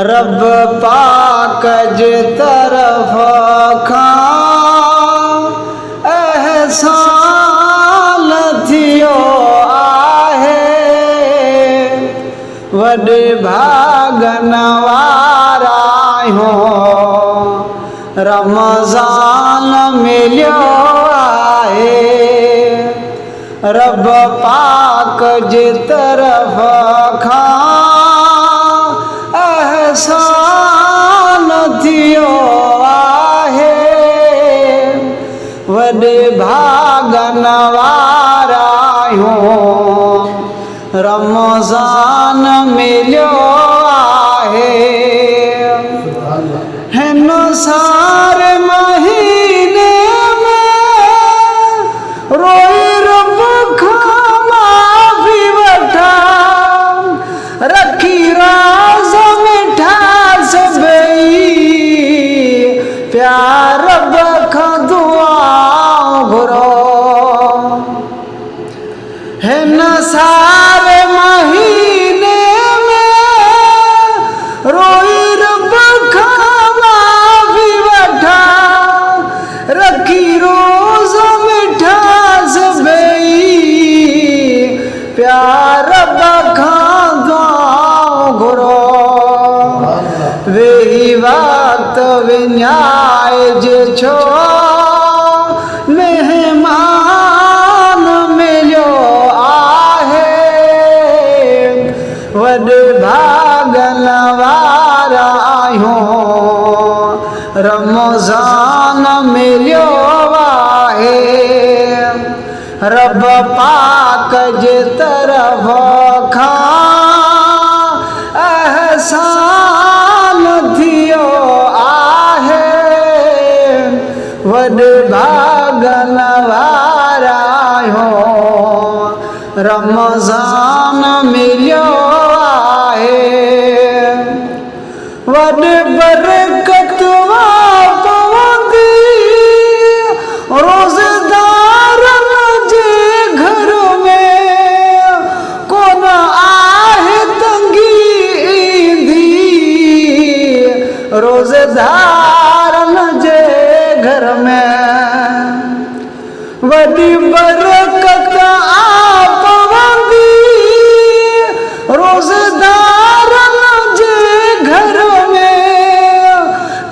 रब पाक जे तरफ़ खां एहसान थियो आहे। वॾे भागन वारा आहियूं, रमज़ान मिलियो आहे। रब पाक जे तरफ़ खां एहसान थियो आहे। वॾे भागन वारा आहियूं, रमज़ान मिलियो आहे। हिन सारे महीने में रोई रब खां माफ़ी वठा, रखी राज़ मिठा सभई, प्यार रब खां दुआऊं घुरो। हिन सारे महीने में रोई रब खां माफ़ी वठा, रखी रोज़ मिठा सभई, प्यार रब खां दुआऊं घुरो। वेही वक़्त विञाइजे छो, मेहमान मिलियो आहे। वॾे भागन वारा आहियूं, रमज़ान मिलियो आहे। रब पाक जे तरफ़ खां एहसान थियो आहे। वॾे भागन वारा आहियूं, रमज़ान मिलियो आहे। वॾे बरकत पवंदी रोज़ेदारन जे घर में, कोन आहे तंगी ईंदी रोज़ेदारन जे घर में। वॾी बरकत पवंदी रोज़ेदारन जे घर में,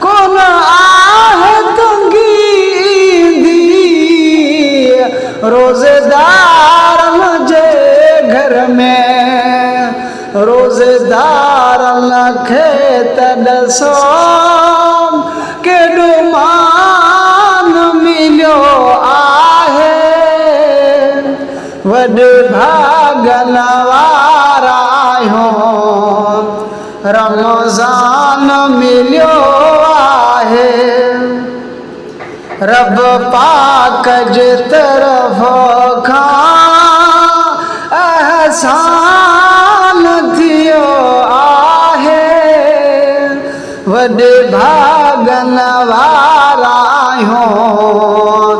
कोन आहे तंगी ईंदी रोज़ेदारन जे घर में। रोज़ेदारन खे त ॾसो केॾो मान मिलियो आहे। वॾे भागन वारा आहियूं, रमज़ान मिलियो आहे। रब पाक जे तरफ़ खां एहसान थियो आहे। वॾे भागन वारा आहियूं,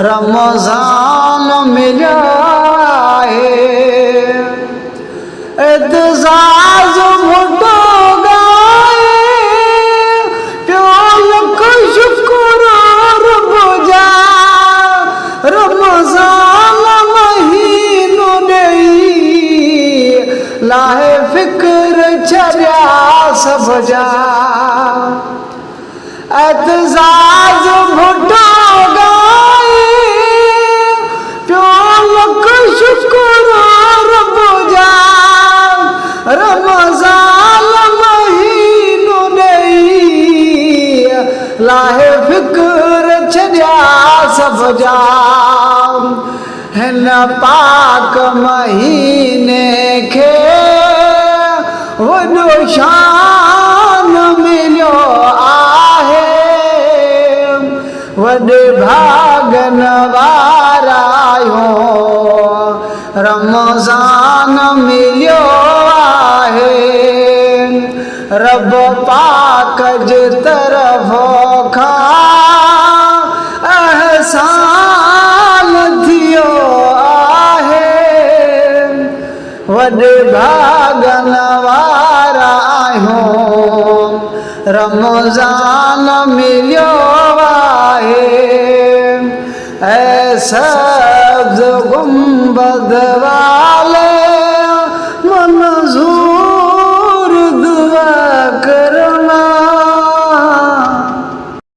रमज़ान मिलियो आहे। एतज़ाज़ भुटो ॻाए पियो लख शुक्र रब जा, रमज़ान महीनो ॾेई लाहे फ़िक्र छॾिया सभ जा। एतज़ाज़ भुटो ॻाए पियो लख शुक्र रब जा, रमज़ान महीनो ॾेई लाहे फ़िक्र छॾिया सभ जा। हिन पाक महीने खे वॾो शान मिलियो आहे। वॾे भागन वारा आहियूं, रमज़ान मिलियो आहे। रब पाक जे तरफ़ खां एहसान थियो आहे। वॾे भागन वारा आहियूं रमज़ान मिलियो आहे ऐं सब्ज़ गुंबद वाले